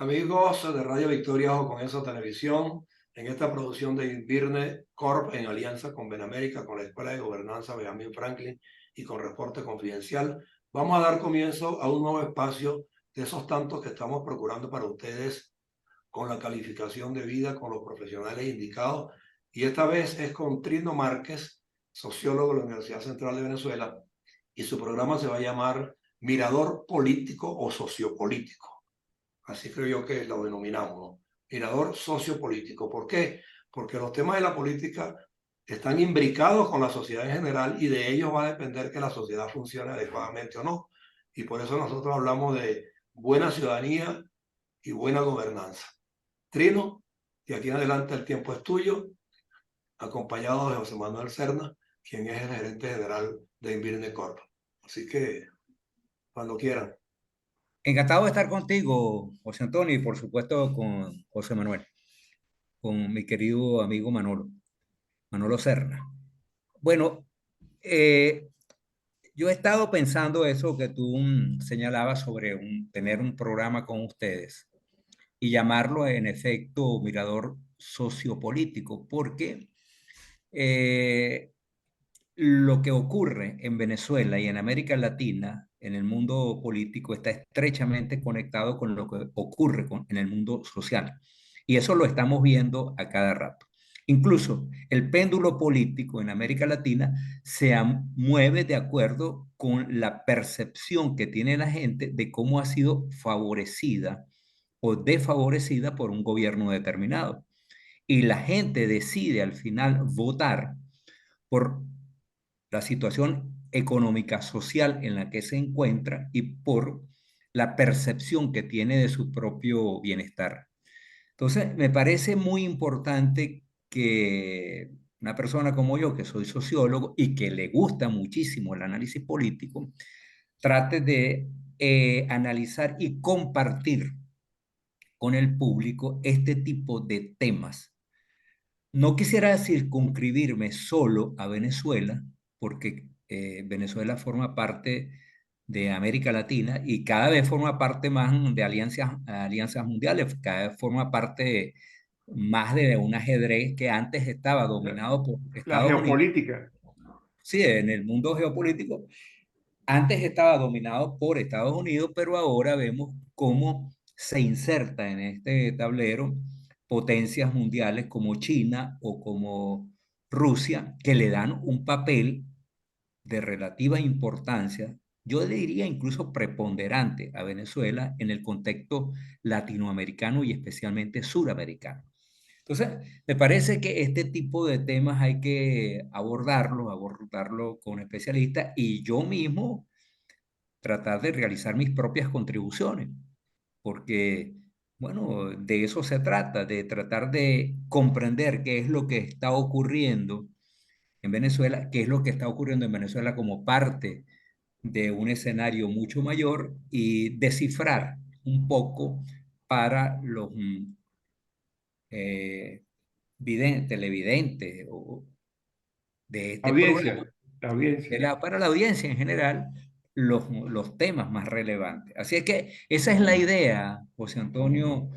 Amigos de Radio Victoria o con eso Televisión, en esta producción de Invirne Corp en alianza con Benamérica, con la Escuela de Gobernanza Benjamin Franklin y con Reporte Confidencial, vamos a dar comienzo a un nuevo espacio de esos tantos que estamos procurando para ustedes con la calificación de vida, con los profesionales indicados. Y esta vez es con Trino Márquez, sociólogo de la Universidad Central de Venezuela, y su programa se va a llamar Mirador Político o Sociopolítico. Así creo yo que lo denominamos, ¿no? Mirador sociopolítico. ¿Por qué? Porque los temas de la política están imbricados con la sociedad en general y de ellos va a depender que la sociedad funcione adecuadamente o no. Y por eso nosotros hablamos de buena ciudadanía y buena gobernanza. Trino, y aquí en adelante el tiempo es tuyo, acompañado de José Manuel Serna, quien es el gerente general de Invirne Corp. Así que, cuando quieran. Encantado de estar contigo, José Antonio, y por supuesto con José Manuel, con mi querido amigo Manolo Serna. Bueno, eh, yo he estado pensando eso que tú señalabas sobre tener un programa con ustedes y llamarlo en efecto mirador sociopolítico, porque eh, lo que ocurre en Venezuela y en América Latina, en el mundo político, está estrechamente conectado con lo que ocurre en el mundo social. Y eso lo estamos viendo a cada rato. Incluso el péndulo político en América Latina mueve de acuerdo con la percepción que tiene la gente de cómo ha sido favorecida o desfavorecida por un gobierno determinado. Y la gente decide al final votar por la situación económica social en la que se encuentra y por la percepción que tiene de su propio bienestar. Entonces, me parece muy importante que una persona como yo, que soy sociólogo y que le gusta muchísimo el análisis político, trate de analizar y compartir con el público este tipo de temas. No quisiera circunscribirme solo a Venezuela, porque Venezuela forma parte de América Latina y cada vez forma parte más de alianzas mundiales, cada vez forma parte más de un ajedrez que antes estaba La, dominado por la Estados Unidos. geopolítica. Sí, en el mundo geopolítico, antes estaba dominado por Estados Unidos, pero ahora vemos cómo se inserta en este tablero potencias mundiales como China o como Rusia, que le dan un papel de relativa importancia, yo diría incluso preponderante a Venezuela en el contexto latinoamericano y especialmente suramericano. Entonces, me parece que este tipo de temas hay que abordarlo con especialistas y yo mismo tratar de realizar mis propias contribuciones, porque, bueno, de eso se trata, de tratar de comprender qué es lo que está ocurriendo en Venezuela, qué es lo que está ocurriendo en Venezuela como parte de un escenario mucho mayor y descifrar un poco para los eh, televidentes de este programa, Audiencia, la audiencia. para la audiencia en general, los temas más relevantes. Así es que esa es la idea, José Antonio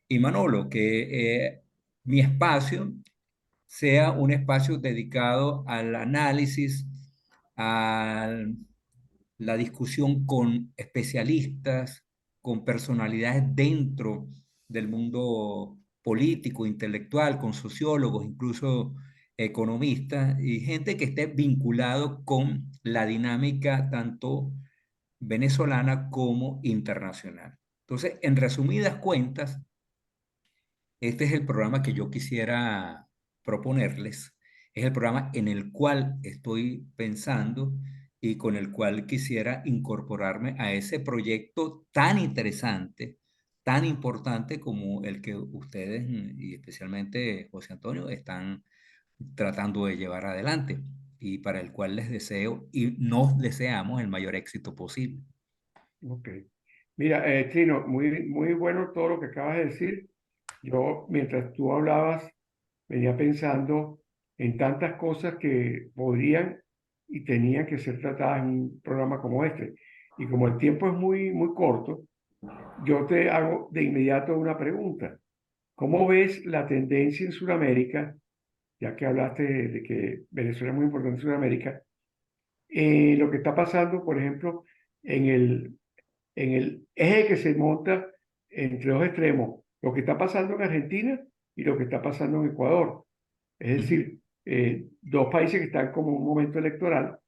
y Manolo, que mi espacio sea un espacio dedicado al análisis, a la discusión con especialistas, con personalidades dentro del mundo político, intelectual, con sociólogos, incluso economistas y gente que esté vinculado con la dinámica tanto venezolana como internacional. Entonces, en resumidas cuentas, este es el programa que yo quisiera proponerles. Es el programa en el cual estoy pensando y con el cual quisiera incorporarme a ese proyecto tan interesante, tan importante como el que ustedes y especialmente José Antonio están tratando de llevar adelante y para el cual les deseo y nos deseamos el mayor éxito posible. Ok. Mira, Trino, muy bueno todo lo que acabas de decir. Yo, mientras tú hablabas, venía pensando en tantas cosas que podrían y tenían que ser tratadas en un programa como este. Y como el tiempo es muy corto, yo te hago de inmediato una pregunta. ¿Cómo ves la tendencia en Sudamérica, ya que hablaste de que Venezuela es muy importante en Sudamérica, lo que está pasando, por ejemplo, en el eje que se monta entre dos extremos, lo que está pasando en Argentina y lo que está pasando en Ecuador? Es decir, dos países que están como en un momento electoral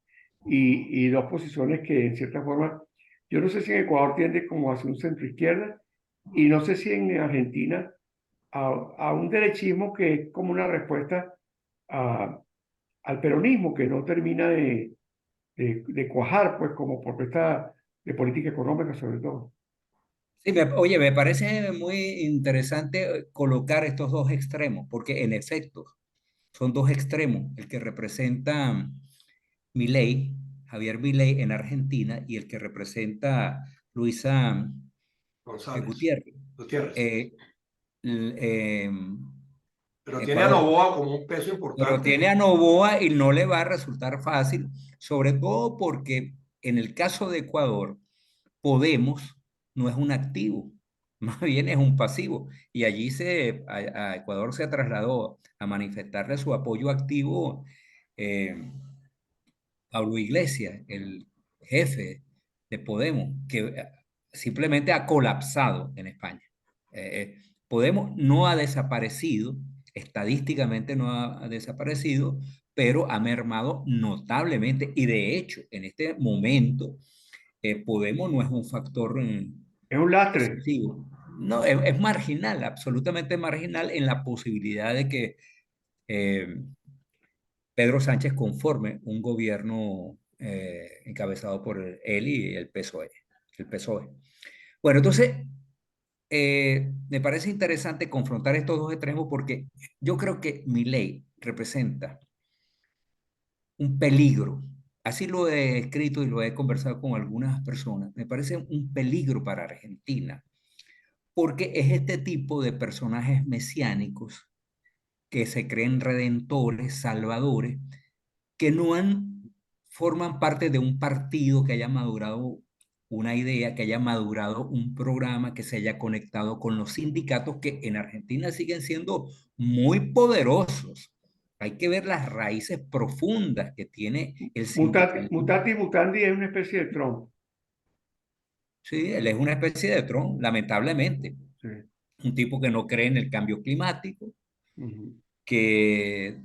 y dos posiciones que en cierta forma, yo no sé si en Ecuador tiende como hacia un centro izquierda y no sé si en Argentina a un derechismo que es como una respuesta a- al peronismo que no termina de cuajar, pues como propuesta de política económica sobre todo. Sí, oye, me parece muy interesante colocar estos dos extremos, porque en efecto son dos extremos, el que representa Milei, Javier Milei en Argentina y el que representa Luisa González, Gutiérrez, Gutiérrez. eh, eh, Pero tiene a Ecuador. Noboa como un peso Pero importante. tiene a Noboa y no le va a resultar fácil, sobre todo porque en el caso de Ecuador, Podemos no es un activo, más bien es un pasivo. Y allí a Ecuador se trasladó a manifestarle su apoyo activo eh, Pablo Iglesias, el jefe de Podemos, que simplemente ha colapsado en España. Podemos no ha desaparecido, estadísticamente no ha desaparecido, pero ha mermado notablemente. Y de hecho, en este momento, Podemos no es un factor Es un lastre. decisivo. No, es marginal, absolutamente marginal en la posibilidad de que eh, Pedro Sánchez conforme un gobierno encabezado por él y el PSOE. El PSOE. Bueno, entonces, me parece interesante confrontar estos dos extremos porque yo creo que mi ley representa un peligro. Así lo he escrito y lo he conversado con algunas personas. Me parece un peligro para Argentina porque es este tipo de personajes mesiánicos que se creen redentores, salvadores, que no forman parte de un partido que haya madurado una idea, que haya madurado un programa, que se haya conectado con los sindicatos que en Argentina siguen siendo muy poderosos. Hay que ver las raíces profundas que tiene el sindicalismo. Mutati Mutandi es una especie de Trump. Sí, él es una especie de Trump, lamentablemente. Sí. Un tipo que no cree en el cambio climático, Ujú. que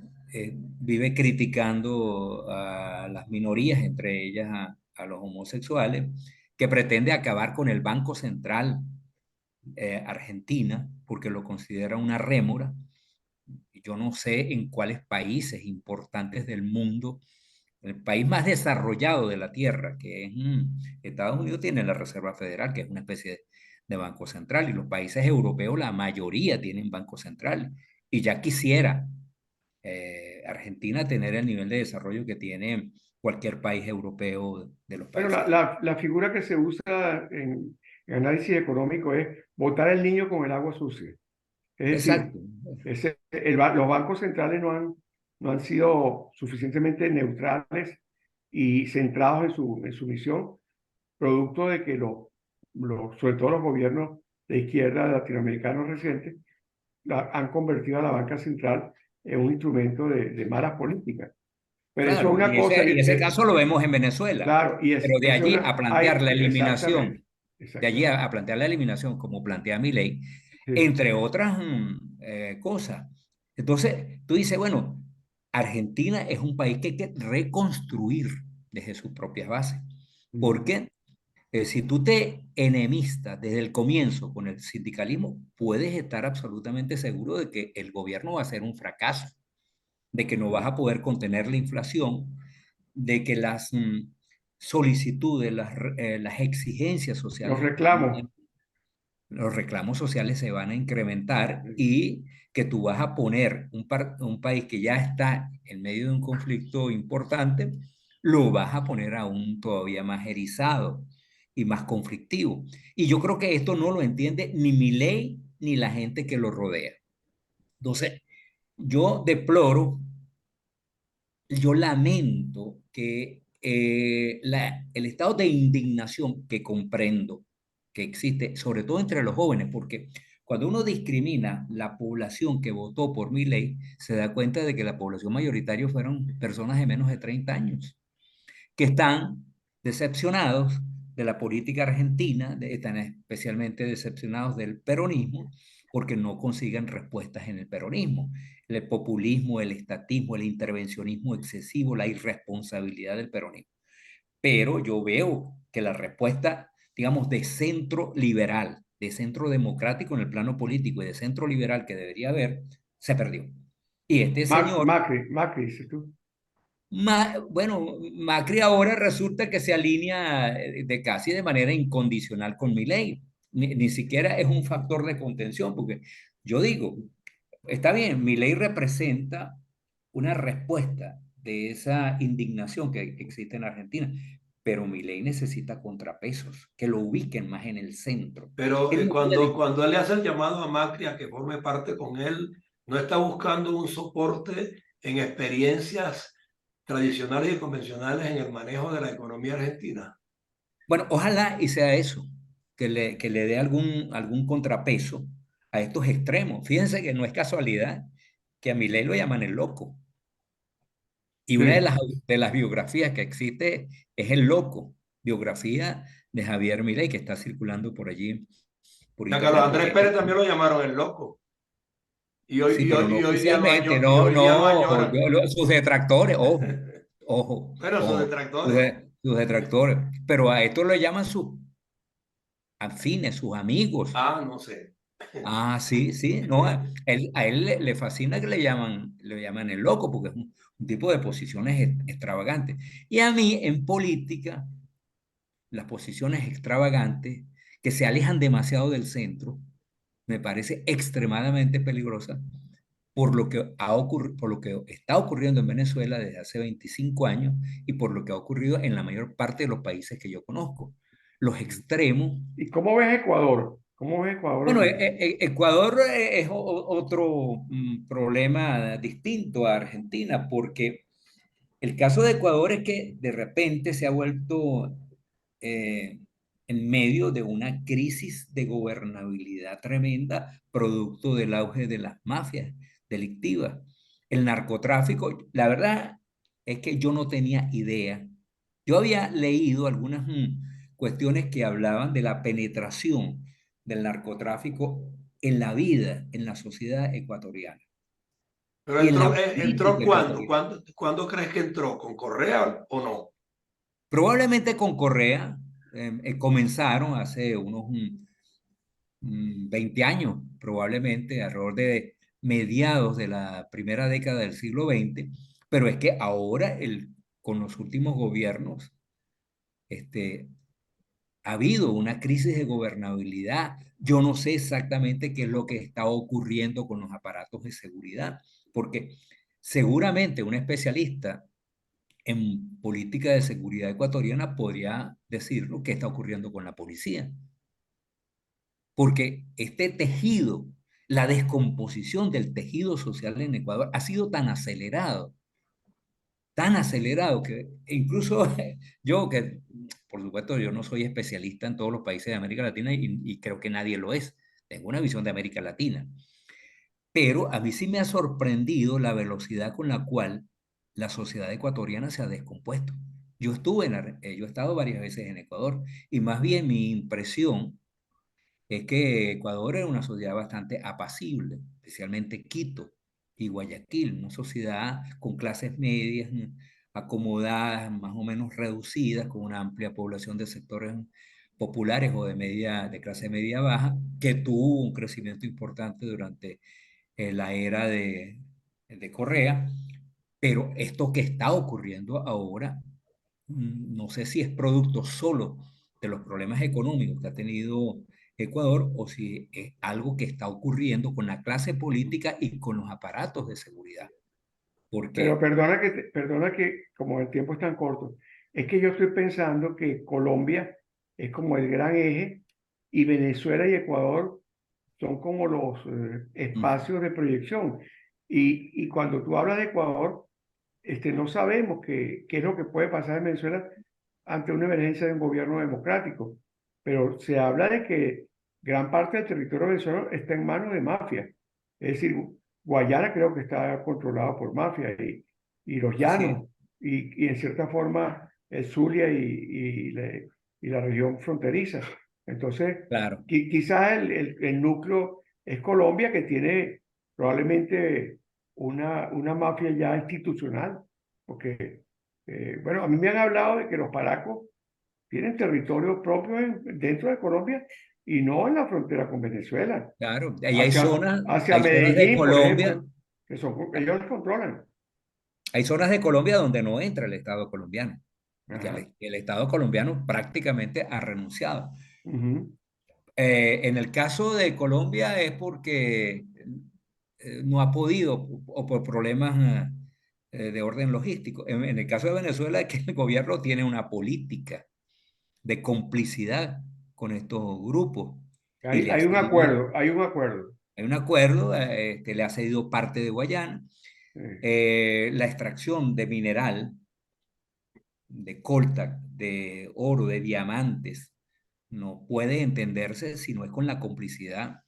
vive criticando a las minorías, entre ellas a los homosexuales, que pretende acabar con el Banco Central Argentina, porque lo considera una rémora. Yo no sé en cuáles países importantes del mundo, el país más desarrollado de la Tierra, que es Estados Unidos, tiene la Reserva Federal, que es una especie de banco central, y los países europeos, la mayoría tienen banco central. Y ya quisiera Argentina tener el nivel de desarrollo que tiene cualquier país europeo de los Bueno, países. la figura que se usa en análisis económico es botar el niño con el agua sucia. Es decir, Exacto. los bancos centrales no han sido suficientemente neutrales y centrados en su misión, producto de que sobre todo los gobiernos de izquierda latinoamericanos recientes han convertido a la banca central en un instrumento de malas políticas. Pero eso es Claro, una cosa, y ese caso lo vemos en Venezuela, claro, pero de esa es allí una, a plantear la exactamente, eliminación, de allí exactamente. a plantear la eliminación como plantea mi ley, Sí. entre otras cosas. Entonces, tú dices, bueno, Argentina es un país que hay que reconstruir desde sus propias bases. ¿Por Ujú. qué? Si tú te enemistas desde el comienzo con el sindicalismo, puedes estar absolutamente seguro de que el gobierno va a ser un fracaso, de que no vas a poder contener la inflación, de que las solicitudes, las exigencias Los sociales, reclamos. los reclamos sociales se van a incrementar Sí. y que tú vas a poner un país que ya está en medio de un conflicto importante, lo vas a poner aún todavía más erizado y más conflictivo. Y yo creo que esto no lo entiende ni Milei ni la gente que lo rodea. Entonces, yo deploro, yo lamento que el estado de indignación que comprendo, que existe, sobre todo entre los jóvenes, porque cuando uno discrimina la población que votó por Milei, se da cuenta de que la población mayoritaria fueron personas de menos de 30 años, que están decepcionados de la política argentina, están especialmente decepcionados del peronismo, porque no consiguen respuestas en el peronismo. El populismo, el estatismo, el intervencionismo excesivo, la irresponsabilidad del peronismo. Pero yo veo que la respuesta, digamos, de centro liberal, de centro democrático en el plano político y de centro liberal que debería haber, se perdió. Y este señor, Macri, dices tú. bueno, Macri ahora resulta que se alinea de casi de manera incondicional con Milei. Ni siquiera es un factor de contención, porque yo digo, está bien, Milei representa una respuesta de esa indignación que existe en Argentina, pero Milei necesita contrapesos que lo ubiquen más en el centro. Pero Él no cuando, puede, cuando él le hace el llamado a Macri a que forme parte con él, no está buscando un soporte en experiencias tradicionales y convencionales en el manejo de la economía argentina. bueno, ojalá y sea eso, que le dé algún contrapeso a estos extremos. Fíjense que no es casualidad que a Milei lo llaman el loco. Y una Sí. de las biografías que existe es El Loco, biografía de Javier Milei, que está circulando por allí, por Y a Carlos internet, Andrés porque Pérez también lo llamaron el loco. Y hoy, sí, y pero hoy, no y hoy día lo oficialmente, y no, hoy día lo no, añoran. sus detractores, ojo, ojo, Bueno, sus ojo, detractores. sus detractores, pero a esto le llaman sus afines, sus amigos. Ah, no sé. Ah, sí, sí, no, a él le fascina que le llaman el loco, porque es un tipo de posiciones extravagantes. Y a mí en política, las posiciones extravagantes que se alejan demasiado del centro, me parece extremadamente peligrosa por lo que está ocurriendo en Venezuela desde hace 25 años y por lo que ha ocurrido en la mayor parte de los países que yo conozco. Los extremos. ¿Y cómo ves Ecuador? ¿Cómo ves Ecuador Bueno, ahorita? Ecuador es otro problema distinto a Argentina, porque el caso de Ecuador es que de repente se ha vuelto eh, en medio de una crisis de gobernabilidad tremenda, producto del auge de las mafias delictivas. El narcotráfico, la verdad es que yo no tenía idea. Yo había leído algunas cuestiones que hablaban de la penetración del narcotráfico en la vida, en la sociedad ecuatoriana Pero y en entró, la ¿entró política cuándo? ecuatoriana. ¿Cuándo crees que entró? ¿Con Correa o no? Probablemente con Correa comenzaron hace unos 20 años, probablemente alrededor de mediados de la primera década del siglo XX, pero es que ahora con los últimos gobiernos este, ha habido una crisis de gobernabilidad. Yo no sé exactamente qué es lo que está ocurriendo con los aparatos de seguridad, porque seguramente un especialista en política de seguridad ecuatoriana podría decir lo que está ocurriendo con la policía, porque este tejido, la descomposición del tejido social en Ecuador ha sido tan acelerado que incluso yo, que por supuesto yo no soy especialista en todos los países de América Latina y creo que nadie lo es, tengo una visión de América Latina, pero a mí sí me ha sorprendido la velocidad con la cual la sociedad ecuatoriana se ha descompuesto. Yo he estado varias veces en Ecuador y más bien mi impresión es que Ecuador es una sociedad bastante apacible, especialmente Quito y Guayaquil, una sociedad con clases medias acomodadas, más o menos reducidas, con una amplia población de sectores populares o de clase media baja, que tuvo un crecimiento importante durante la era de Correa, pero esto que está ocurriendo ahora, no sé si es producto solo de los problemas económicos que ha tenido Ecuador o si es algo que está ocurriendo con la clase política y con los aparatos de seguridad. Pero Porque, perdona que como el tiempo es tan corto, es que yo estoy pensando que Colombia es como el gran eje y Venezuela y Ecuador son como los mm, espacios de proyección. Y cuando tú hablas de Ecuador, no sabemos qué es lo que puede pasar en Venezuela ante una emergencia de un gobierno democrático. pero se habla de que gran parte del territorio venezolano está en manos de mafia. Es decir, Guayana creo que está controlado por mafia y los Así es. llanos y en cierta forma el Zulia y la región fronteriza. Entonces, Claro, quizás el núcleo es Colombia, que tiene probablemente una mafia ya institucional, porque, bueno, a mí me han hablado de que los paracos tienen territorio propio dentro de Colombia y no en la frontera con Venezuela, claro. Ahí hacia hay zonas de Medellín, por Colombia, ejemplo, que ellos controlan. hay zonas de Colombia donde no entra el Estado colombiano. Ya Ajá. el Estado colombiano prácticamente ha renunciado. Ujú. En el caso de Colombia es porque no ha podido o por problemas de orden logístico. En el caso de Venezuela es que el gobierno tiene una política de complicidad con estos grupos y le ha Hay un cedido, acuerdo, hay un acuerdo. hay un acuerdo, le ha cedido parte de Guayana. Eh, La extracción de mineral, de colta, de oro, de diamantes, no puede entenderse si no es con la complicidad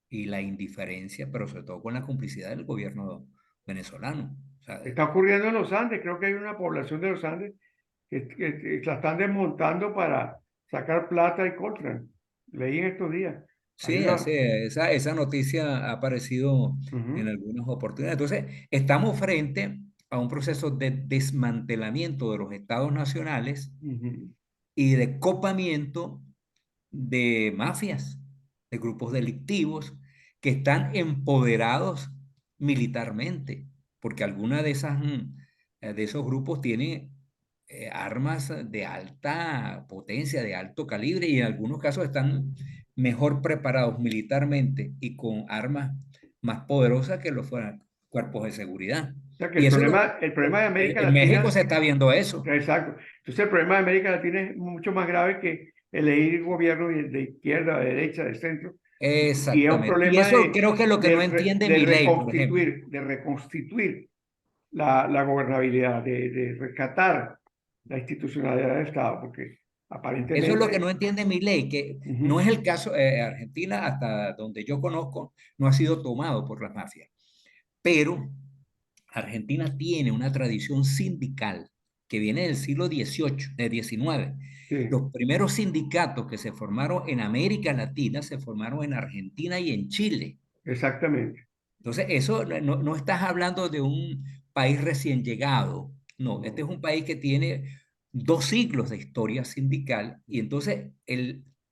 y la indiferencia, pero sobre todo con la complicidad del gobierno venezolano. O sea, Está ocurriendo en los Andes, creo que hay una población de los Andes que la están desmontando para sacar plata y coltran. Leí en estos días. Hay sí, una... esa noticia ha aparecido en Ujú, algunas oportunidades. Entonces, estamos frente a un proceso de desmantelamiento de los estados nacionales ujú. y de copamiento de mafias, de grupos delictivos que están empoderados militarmente, porque alguna de esas de esos grupos tiene armas de alta potencia, de alto calibre, y en algunos casos están mejor preparados militarmente y con armas más poderosas que los cuerpos de seguridad. O sea que Y eso es lo que el problema de América en México Latina, se está viendo eso. exacto. Entonces el problema de América Latina es mucho más grave que elegir gobierno de izquierda, de derecha, de centro. Y es un Exactamente. Y problema eso creo que es lo que no entiende mi ley, por ejemplo. de reconstituir la gobernabilidad, de rescatar la institucionalidad del Estado, porque Eso es lo que no aparentemente... entiende mi ley, que no es Ujú. el caso, Argentina, hasta donde yo conozco, no ha sido tomado por las mafias, pero Argentina tiene una tradición sindical que viene del siglo XVIII, de XIX. Sí, Los primeros sindicatos que se formaron en América Latina se formaron en Argentina y en Chile. exactamente. Entonces, eso no estás hablando de un país recién llegado, no, este es No. un país que tiene 2 siglos de historia sindical y entonces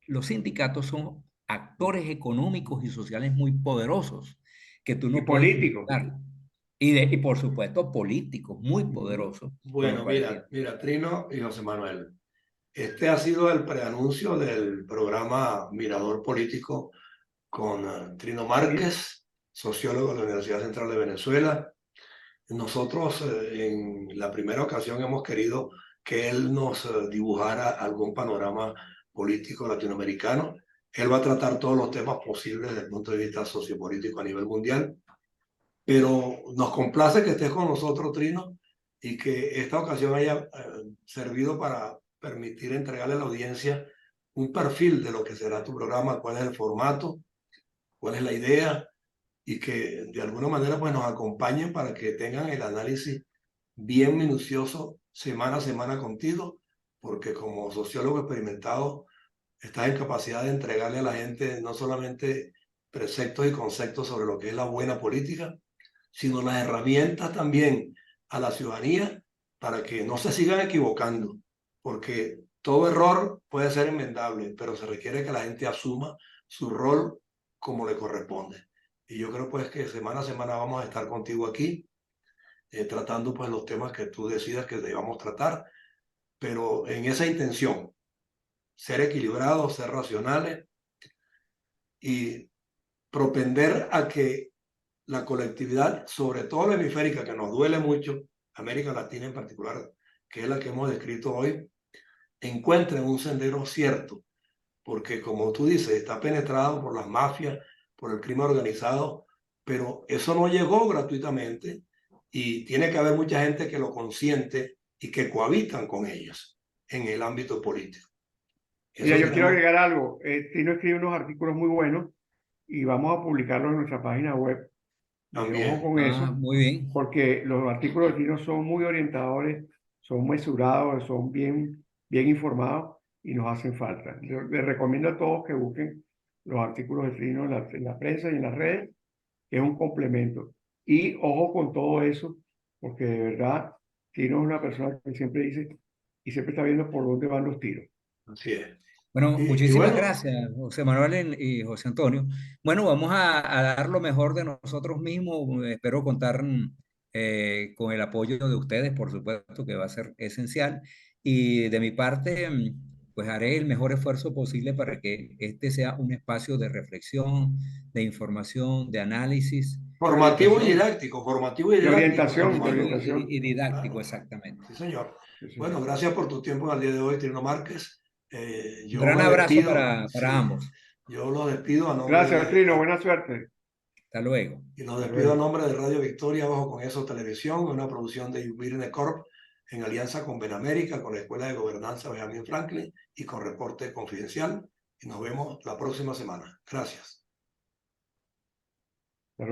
los sindicatos son actores económicos y sociales muy poderosos que tú Y no puedes político. limitar. Y por supuesto políticos muy Ujú. poderosos con los Bueno, cuales mira, tienen. mira, Trino y José Manuel. Este ha sido el preanuncio del programa Mirador Político con Trino Sí, Márquez, sociólogo de la Universidad Central de Venezuela. Nosotros en la primera ocasión hemos querido que él nos dibujara algún panorama político latinoamericano. Él va a tratar todos los temas posibles desde el punto de vista sociopolítico a nivel mundial, pero nos complace que estés con nosotros, Trino, y que esta ocasión haya servido para permitir entregarle a la audiencia un perfil de lo que será tu programa, cuál es el formato, cuál es la idea, y que de alguna manera pues nos acompañen para que tengan el análisis bien minucioso semana a semana contigo, porque como sociólogo experimentado estás en capacidad de entregarle a la gente no solamente preceptos y conceptos sobre lo que es la buena política, sino las herramientas también a la ciudadanía para que no se sigan equivocando, porque todo error puede ser enmendable, pero se requiere que la gente asuma su rol como le corresponde. Y yo creo pues que semana a semana vamos a estar contigo aquí, tratando pues los temas que tú decidas que debamos tratar, pero en esa intención, ser equilibrados, ser racionales y propender a que la colectividad, sobre todo la hemisférica, que nos duele mucho, América Latina en particular, que es la que hemos descrito hoy, encuentre un sendero cierto, porque como tú dices, está penetrado por las mafias, por el crimen organizado, pero eso no llegó gratuitamente y tiene que haber mucha gente que lo consiente y que cohabitan con ellos en el ámbito político. Mira, yo quiero tenemos agregar algo. Trino escribe unos artículos muy buenos y vamos a publicarlos en nuestra página web. Ojo también. con Ah, eso, muy bien. porque los artículos de Trino son muy orientadores, son mesurados, son bien informados y nos hacen falta. Les recomiendo a todos que busquen los artículos de Trino en la prensa y en las redes, que es un complemento. Y ojo con todo eso, porque de verdad Trino es una persona que siempre dice y siempre está viendo por dónde van los tiros. Así es. Bueno, Y muchísimas bueno, gracias, José Manuel y José Antonio. Bueno, vamos a dar lo mejor de nosotros mismos. Espero contar con el apoyo de ustedes, por supuesto, que va a ser esencial. Y de mi parte, pues haré el mejor esfuerzo posible para que este sea un espacio de reflexión, de información, de análisis De orientación, formativo y didáctico, de definitivo. orientación. y didáctico, Claro, exactamente. sí, señor. Sí, Bueno, señor. gracias por tu tiempo al día de hoy, Trino Márquez. Un Yo gran me abrazo despido, para sí, ambos. yo lo despido a nombre Gracias, de, Trino. Buena suerte. Hasta luego. y lo Hasta despido a luego. nombre de Radio Victoria, Ojo con Eso Televisión, una producción de Virne Corp en alianza con Benamérica, con la Escuela de Gobernanza Benjamin Franklin y con Reporte Confidencial. Y nos vemos la próxima semana. Gracias.